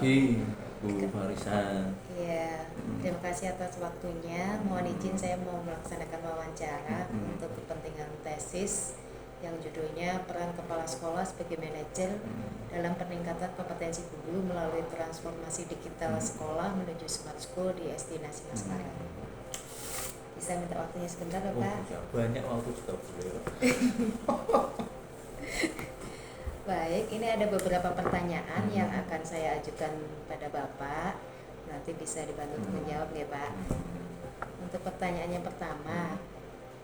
pagi Bu Farisa. Iya, terima kasih atas waktunya. Mohon izin saya mau melaksanakan wawancara untuk kepentingan tesis yang judulnya Peran Kepala Sekolah sebagai Manajer dalam Peningkatan Kompetensi Guru melalui Transformasi Digital Sekolah menuju Smart School di SD Nasi Mas Parang. Bisa minta waktunya sebentar, Bapak? Ya, banyak waktu juga boleh. Baik, ini ada beberapa pertanyaan yang akan saya ajukan pada Bapak. Nanti bisa dibantu untuk menjawab ya, Pak. Untuk pertanyaan yang pertama,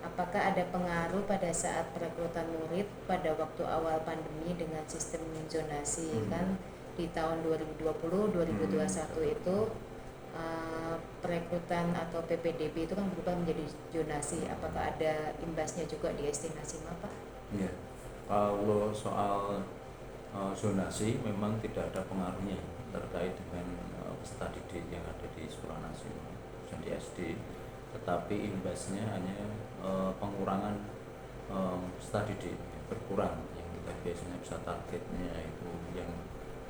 apakah ada pengaruh pada saat perekrutan murid pada waktu awal pandemi dengan sistem zonasi? Kan di tahun 2020-2021 itu perekrutan atau PPDB itu kan berubah menjadi zonasi. Apakah ada imbasnya juga di SD Nasima, Pak? Ya, kalau soal zonasi memang tidak ada pengaruhnya terkait dengan peserta didik yang ada di sekolah nasional dan di SD, tetapi imbasnya hanya pengurangan peserta didik berkurang. Yang kita biasanya bisa targetnya itu yang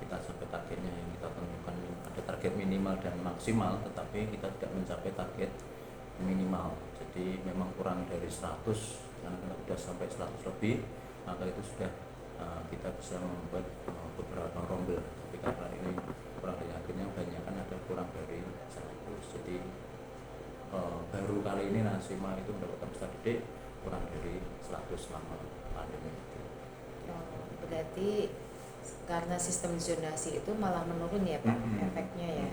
kita sampai targetnya yang kita tentukan ada target minimal dan maksimal, tetapi kita tidak mencapai target minimal. Jadi memang kurang dari 100, karena kalau sudah sampai 100 lebih maka itu sudah kita bisa membuat beberapa rombel. Tapi karena ini kurang dari akhirnya banyak kan ada kurang dari 100, jadi baru kali ini Nasima itu mendapatkan peserta didik kurang dari 100 selama pandemi itu. Berarti karena sistem zonasi itu malah menurun ya, Pak, efeknya ya?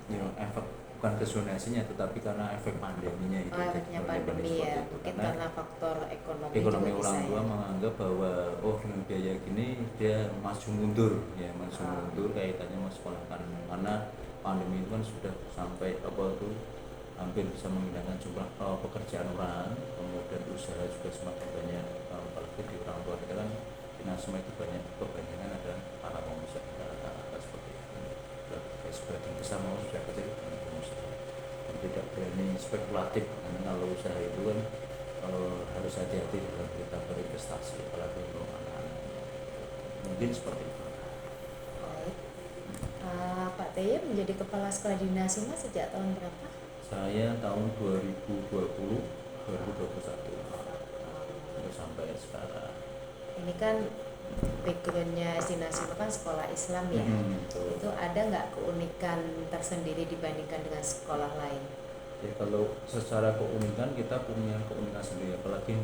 Ya, efek bukan ke zonasinya tetapi karena efek pandeminya itu. Efeknya pandemi ya, mungkin karena faktor ekonomi juga orang tua ya. menganggap bahwa dengan biaya gini dia maju mundur kaitannya mau sekolahkan, karena pandemi itu kan sudah sampai hampir bisa menghilangkan jumlah pekerjaan orang, kemudian usaha juga semakin banyak, apalagi di orang tua kita kan di Nasma itu kebanyakan ada para pengusaha seperti itu. Sebagian besar mau sudah kecil pengusaha dan tidak berani spekulatif, karena kalau usaha itu kan harus hati-hati dalam kita berinvestasi, apalagi untuk anak-anak. Mungkin seperti itu. Baik. Pak Teye menjadi kepala sekolah di Nasima sejak tahun berapa? Saya tahun 2020 2021 sampai sekarang. Ini kan backgroundnya SD Nasima kan sekolah Islam ya. Itu ada nggak keunikan tersendiri dibandingkan dengan sekolah lain? Ya, kalau secara keunikan kita punya keunikan sendiri, apalagi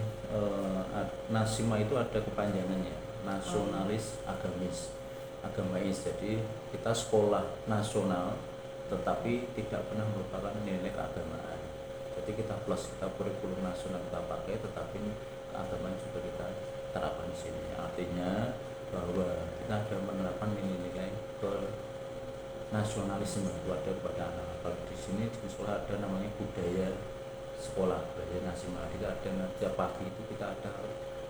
Nasima itu ada kepanjangannya, nasionalis agamais. Jadi kita sekolah nasional tetapi tidak pernah merupakan nilai keagamaan. Jadi kita plus, kita kurikulum nasional kita pakai, tetapi keagamaan juga kita terapkan di sini. Artinya bahwa kita ada menerapkan nilai-nilai ke nasionalisme itu ada kepada anak. Kalau di sini di sekolah ada namanya budaya sekolah, budaya Nasima. Kita ada tiap pagi itu kita ada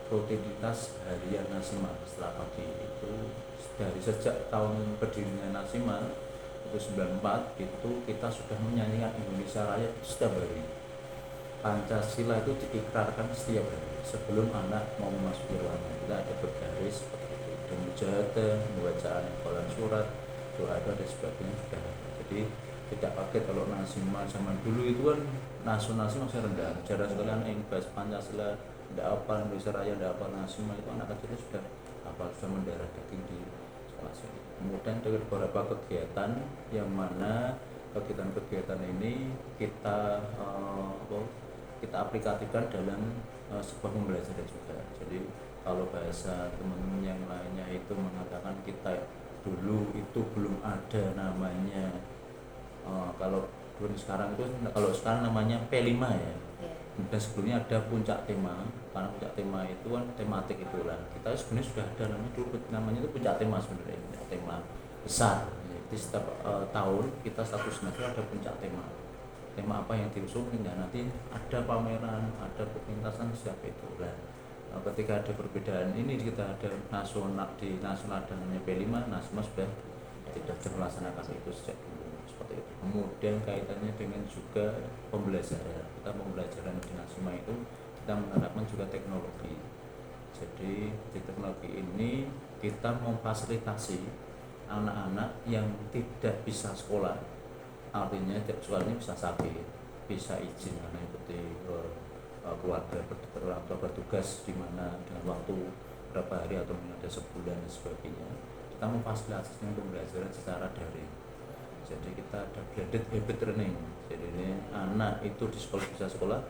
rutinitas harian Nasima. Setelah pagi itu dari sejak tahun berdirinya Nasima itu 94 itu kita sudah menyanyikan Indonesia Raya itu setiap hari. Pancasila itu diikrarkan setiap hari sebelum anak mau memasuki ruangan. Kita ada berbaris seperti itu, dan mujahadah, pembacaan hafalan surat, doa dan sebagainya sudah ada. Jadi tidak kaget kalau Nasima zaman dulu itu kan nasionalisme masih rendah. Cara sekalian bahas Pancasila tidak apa, Indonesia Raya tidak apa, Nasima itu anak kecil sudah mendarah daging di sekolah sini. Kemudian ada beberapa kegiatan yang mana kegiatan-kegiatan ini kita aplikatifkan dalam sebuah pembelajaran juga. Jadi kalau bahasa teman-teman yang lainnya itu mengatakan kita dulu itu belum ada namanya kalau sekarang namanya P5 ya. Dan sebelumnya ada puncak tema, karena puncak tema itu kan tematik itulah. Kita sebenarnya sudah ada namanya itu puncak tema sebenarnya, puncak tema besar. Jadi setiap tahun kita satu semester ada puncak tema. Tema apa yang diusung, nanti ada pameran, ada pementasan siapa itu. Ketika ada perbedaan ini kita ada nasional dengan P5, Nasma sudah tidak melaksanakan itu sejak dulu seperti itu. Kemudian kaitannya dengan juga pembelajaran, kita pembelajaran di Nasma itu kita menerapkan juga teknologi. Jadi di teknologi ini kita memfasilitasi anak-anak yang tidak bisa sekolah, artinya tidak sekolah ini bisa sakit, bisa izin karena ikuti keluarga orang tua bertugas di mana dengan waktu berapa hari atau mungkin ada sebulan dan sebagainya, kita memfasilitasi pembelajaran secara daring. Jadi kita ada blended habit learning. Jadi ini anak itu di sekolah bisa sekolah,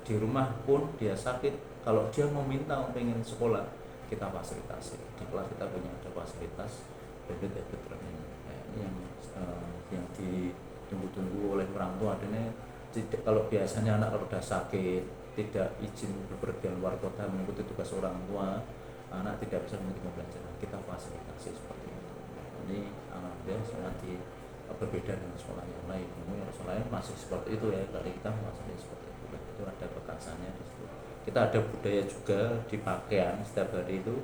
di rumah pun dia sakit, kalau dia meminta pengen sekolah, kita fasilitasi. Di kelas kita punya ada fasilitas blended habit learning. Nah, ini yang ditunggu-tunggu oleh orang tua. Adanya tidak, kalau biasanya anak kalau sudah sakit tidak izin bepergian luar kota mengikuti tugas orang tua, anak tidak bisa mengikuti pembelajaran, kita fasilitasi seperti itu. Ini alhamdulillah sangat berbeda dengan sekolah yang lain. Mungkin sekolah lain masih seperti itu ya, dari kita masih seperti itu. Itu ada bekasannya di situ. Kita ada budaya juga di pakaian, setiap hari itu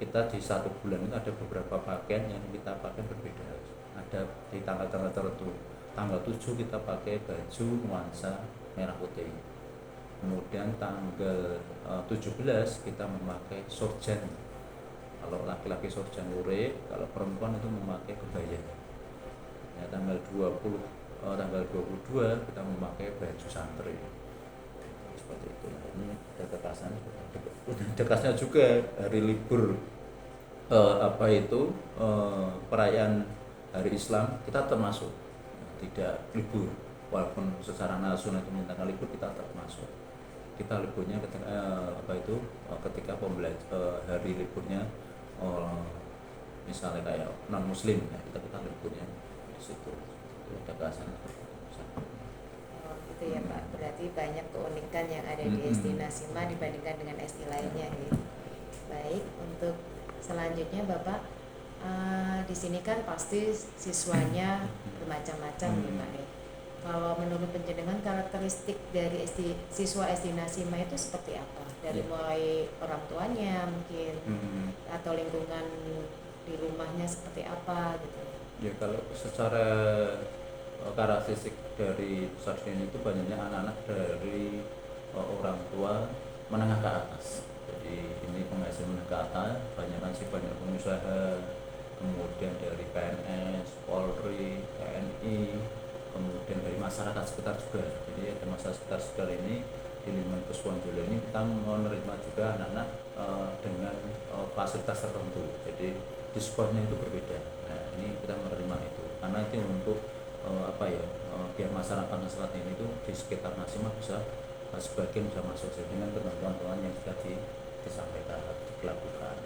kita di 1 bulan itu ada beberapa pakaian yang kita pakai berbeda. Ada di tanggal-tanggal tertentu. Tanggal 7 kita pakai baju nuansa merah putih. Kemudian tanggal 17 kita memakai sorjan. Kalau laki-laki sorjan lurik, kalau perempuan itu memakai kebaya. Ya, tanggal 22 kita memakai baju santri. Seperti itu. Ini ada kekasan. Dekasnya juga hari libur perayaan hari Islam kita termasuk, tidak libur, walaupun secara nasional itu menyatakan libur, kita termasuk. Kita liburnya ketika hari liburnya misalnya kayak non muslim ya, kita liburnya di situ. Itu ada keasan. Oh, gitu ya Pak. Berarti banyak keunikan yang ada di SD Nasima dibandingkan dengan SD lainnya ya. Baik, untuk selanjutnya Bapak, di sini kan pasti siswanya bermacam-macam ya Pak ya. Kalau menurut penjenengan karakteristik dari siswa SD Nasima itu seperti apa? Dari mulai orang tuanya mungkin atau lingkungan di rumahnya seperti apa gitu? Ya, kalau secara karakteristik dari pusat ini itu banyaknya anak-anak dari orang tua menengah ke atas. Jadi ini penghasilan menengah ke atas, banyak pengusaha, kemudian dari PNS, Polri, TNI, kemudian dari masyarakat sekitar juga. Jadi ada masyarakat sekitar ini di lingkungan Pusponjolo ini kita menerima juga anak-anak dengan fasilitas tertentu. Jadi di sekolahnya itu berbeda. Nah, ini kita menerima itu karena itu untuk biar masyarakat ini itu di sekitar Nasima bisa sebagian bisa masuk dengan ketentuan yang sudah disampaikan atau dilakukan.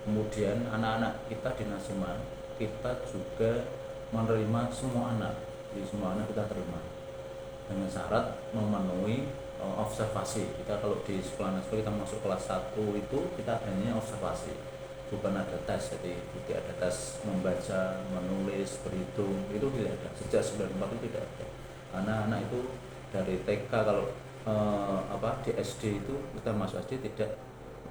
Kemudian anak-anak kita di Nasima kita juga menerima semua anak. Jadi semua anak kita terima dengan syarat memenuhi observasi. Kita kalau di sekolah nasional kita masuk kelas 1 itu kita hanya observasi, bukan ada tes. Jadi tidak ada tes membaca, menulis, berhitung, itu tidak ada. Sejak 94 itu tidak ada. Anak-anak itu dari TK kalau di SD itu kita masuk SD tidak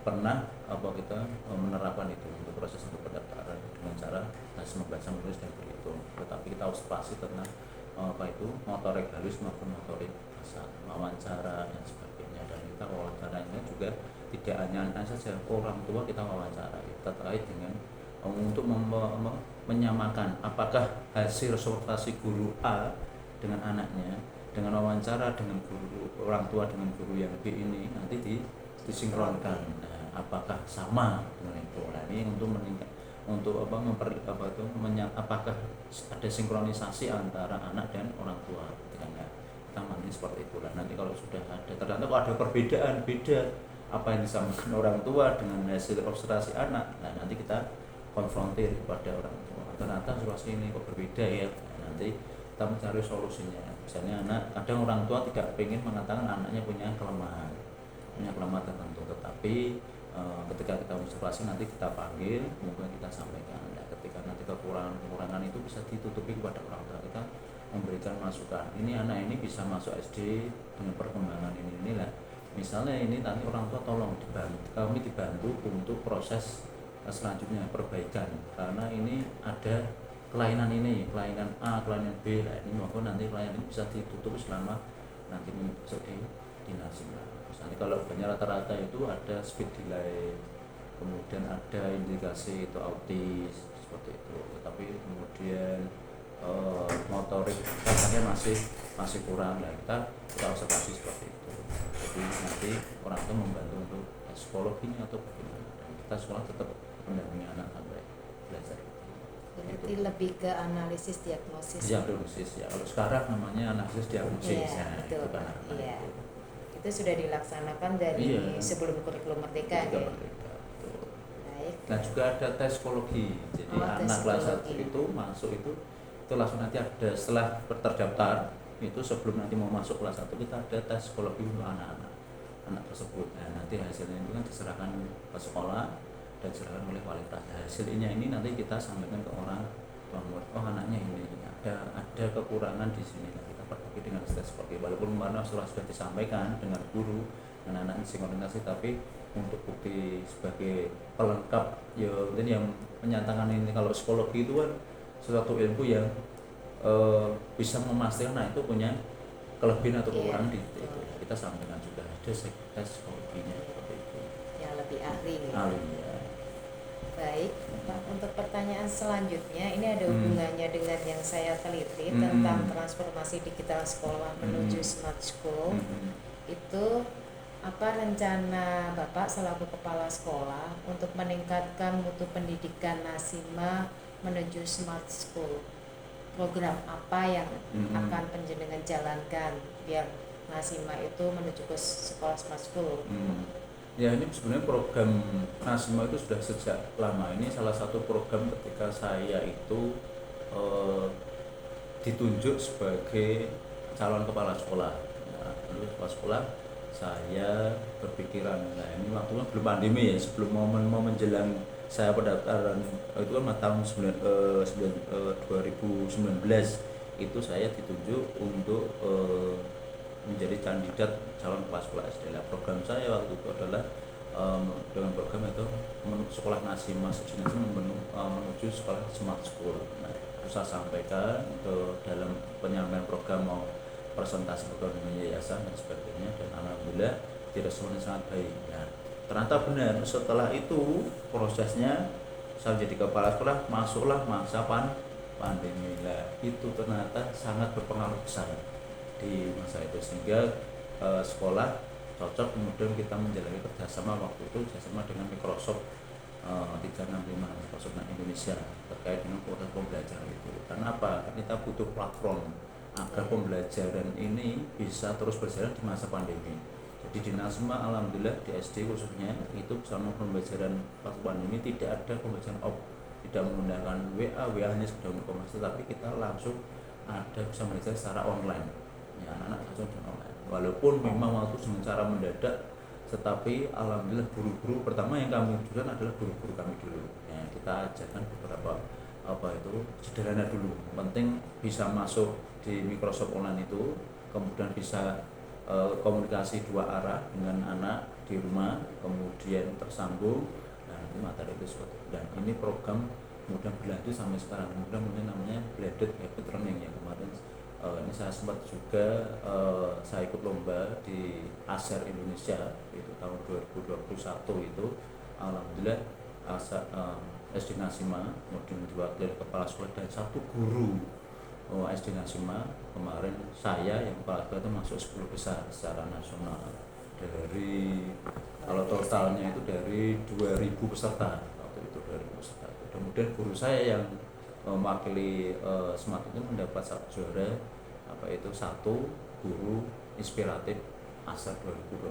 pernah kita menerapkan itu untuk proses untuk pendaftaran dengan cara tes membaca, menulis dan berhitung. Tetapi kita observasi tentang motorik halus maupun motorik kasar, wawancara dan sebagainya. Dan kita wawancaranya juga tidak hanya anak saja, orang tua kita wawancara terkait dengan untuk menyamakan apakah hasil observasi guru A dengan anaknya dengan wawancara dengan guru orang tua dengan guru yang B ini nanti disinkronkan. Nah, apakah sama dengan itu? Nah, ini untuk meningkat apakah ada sinkronisasi antara anak dan orang tua ketika kita mandi seperti itu. Nanti kalau sudah ada ternyata kalau ada perbedaan beda apa yang disampaikan orang tua dengan hasil observasi anak, nah nanti kita konfrontir kepada orang tua, ternyata situasi ini kok berbeda ya. Nah, nanti kita mencari solusinya. Misalnya kadang orang tua tidak ingin mengatakan anaknya punya kelemahan tertentu, tetapi ketika kita observasi nanti kita panggil, kemudian kita sampaikan. Nah, ketika nanti kekurangan itu bisa ditutupi kepada orang tua, kita memberikan masukan. Ini anak ini bisa masuk SD dengan perkembangan ini lah. Misalnya ini nanti orang tua tolong kami dibantu untuk proses selanjutnya perbaikan karena ini ada kelainan A, kelainan B. Nah, ini maupun nanti kelainan ini bisa ditutup selama nanti masuk di Nasima. Misalnya kalau banyak rata-rata itu ada speed delay, kemudian ada indikasi itu autis seperti itu. Tapi kemudian motorik katanya masih kurang, nah kita observasi seperti itu. Jadi nanti orang tua membantu untuk psikologinya atau bagaimana, dan kita sekolah tetap mendampingi anak sampai belajar. Berarti lebih ke analisis diagnosis. Diagnosis ya, kalau sekarang namanya analisis diagnosis. Iya, Nah, betul, itu kan Pak. itu. Iya. Itu sudah dilaksanakan dari Iya. sebelum kurikulum merdeka Ketika ya. merdeka, betul. Baik. Nah juga ada tes psikologi, jadi tes anak kelas 1 psikologi. itu masuk itu langsung nanti ada setelah terdaftar itu, sebelum nanti mau masuk kelas 1 kita ada tes psikologi untuk anak tersebut. Nah nanti hasilnya itu kan diserahkan ke sekolah dan diserahkan oleh wali kelas. Hasilnya ini nanti kita sampaikan ke orang tua murid, oh anaknya ini ada kekurangan di sini, nah, kita perbaiki dengan tes psikologi. Walaupun mana sudah disampaikan dengan guru dan anak sinkronisasi, tapi untuk bukti sebagai pelengkap ya, ini yang menyatakan ini kalau psikologi itu kan suatu ilmu yang bisa memastikan anak itu punya kelebihan atau kekurangan di itu. Kita sampaikan juga ada tes psikologinya seperti itu. Yang lebih ahli. Ya. Baik, Pak. Untuk pertanyaan selanjutnya, ini ada hubungannya dengan yang saya teliti tentang transformasi digital sekolah menuju smart school. Itu apa rencana Bapak selaku kepala sekolah untuk meningkatkan mutu pendidikan Nasima menuju smart school? Program apa yang akan panjenengan jalankan biar Nasima itu menuju ke sekolah smart school? Ya, ini sebenarnya program Nasima itu sudah sejak lama. Ini salah satu program ketika saya itu ditunjuk sebagai calon kepala sekolah. Nah, dulu kepala sekolah saya berpikiran, nah ini waktunya belum pandemi ya, sebelum momen menjelang saya pendaftaran itu kan tahun 2019 itu saya ditunjuk untuk menjadi kandidat calon kepala sekolah SD. Program saya waktu itu adalah dengan program itu sekolah Nasima menuju sekolah smart school. Nah, itu saya sampaikan ke dalam penyampaian program mau presentasi program dengan yayasan dan sebagainya, dan alhamdulillah direspon sangat baik. Nah, ternyata benar, setelah itu prosesnya saya jadi kepala sekolah, masuklah masa pandemi. Nah, itu ternyata sangat berpengaruh besar di masa itu, sehingga sekolah cocok kemudian kita menjalani kerjasama waktu itu kerjasama dengan Microsoft 365 Microsoft Indonesia terkait dengan proses pembelajaran itu. Karena apa? Kita butuh platform agar pembelajaran ini bisa terus berjalan di masa pandemi. Jadi di Nasima alhamdulillah di SD khususnya itu selama pembelajaran waktu pandemi tidak ada pembelajaran tidak menggunakan WA hanya sekedar informasi, tapi kita langsung ada bisa belajar secara online. Ya, anak-anak langsung online. Walaupun memang waktu dengan cara mendadak, tetapi alhamdulillah guru-guru pertama yang kami tujukan adalah guru-guru kami dulu. Ya, kita ajarkan beberapa sederhana dulu. Penting bisa masuk di Microsoft Online itu, kemudian bisa komunikasi dua arah dengan anak di rumah, kemudian tersambung. Nah, itu materi itu seperti itu. Dan ini program kemudian berlanjut sampai sekarang. Kemudian namanya blended habit learning yang kemarin ini saya sempat juga saya ikut lomba di ASER Indonesia itu tahun 2021 itu, alhamdulillah SD Nasima kemudian diwakili kepala sekolah dan satu guru SD Nasima kemarin saya yang kepala sekolah itu masuk 10 besar secara nasional dari kalau totalnya itu dari 2000 peserta waktu itu 2000 peserta. Kemudian guru saya yang mewakili Smart itu mendapat juara satu guru inspiratif ASER 2021.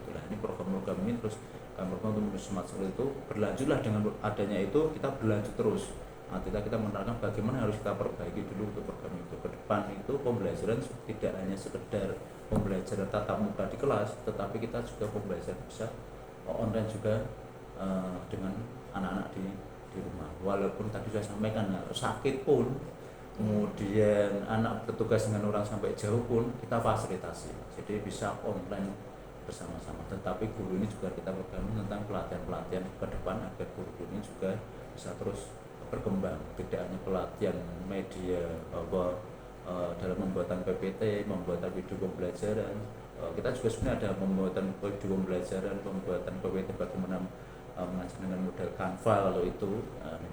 Itulah ini program-program ini terus program untuk Smart School itu berlanjutlah dengan adanya itu kita berlanjut terus. Nah, kita menerangkan bagaimana harus kita perbaiki dulu untuk program itu ke depan itu pembelajaran tidak hanya sekedar pembelajaran tatap muka di kelas, tetapi kita juga pembelajaran bisa online juga dengan anak-anak di rumah. Walaupun tadi saya sampaikan sakit pun, kemudian anak bertugas dengan orang sampai jauh pun kita fasilitasi, jadi bisa online bersama-sama. Tetapi guru ini juga kita program tentang pelatihan ke depan agar guru ini juga bisa terus berkembang, tidak hanya pelatihan media dalam pembuatan PPT, pembuatan video pembelajaran. Kita juga sebenarnya ada pembuatan video pembelajaran, pembuatan PPT bagaimana mengajar dengan model Canva. Kalau itu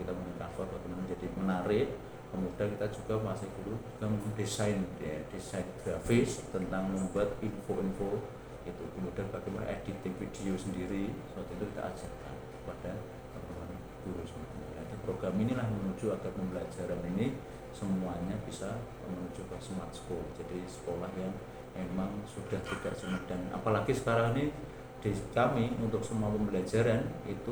kita menggunakan Canva bagaimana menjadi menarik. Kemudian kita juga masih dulu juga mendesain desain grafis tentang membuat info-info itu, kemudian bagaimana editing video sendiri, seperti itu kita ajarkan kepada teman-teman guru semuanya. Jadi program inilah menuju agar pembelajaran ini semuanya bisa menuju ke smart school, jadi sekolah yang memang sudah tidak cuma, dan apalagi sekarang ini di kami untuk semua pembelajaran itu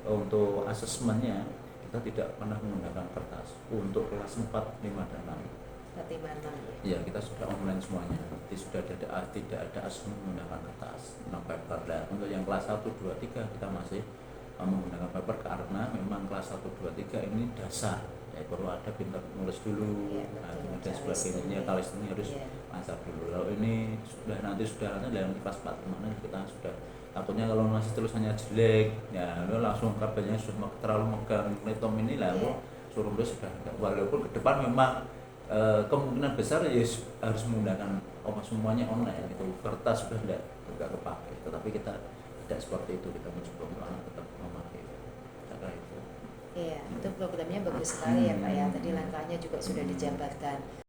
untuk asesmennya kita tidak pernah menggunakan kertas untuk kelas 4, 5, dan 6. Ya, kita sudah online semuanya. Jadi sudah tidak ada asesmen menggunakan kertas, paper. Dan untuk yang kelas 1, 2, 3 kita masih menggunakan paper karena memang kelas 1, 2, 3 ini dasar. Ya, perlu ada pintar nulis dulu, dan sebagainya. Kalis ini harus lancar dulu. Kalau ini nanti dalam kelas 4 mana kita sudah takutnya kalau masih tulisannya jelek, ya lo langsung kabelnya sudah terlalu megang laptop ini lah, suruh terus sudah. Walaupun ke depan memang kemungkinan besar ya harus menggunakan semuanya online itu, kertas sudah tidak kepakai, tetapi kita tidak seperti itu, kita mencoba untuk anak tetap memakai cara itu. Iya, itu programnya bagus sekali ya Pak ya, tadi langkahnya juga sudah dijabarkan.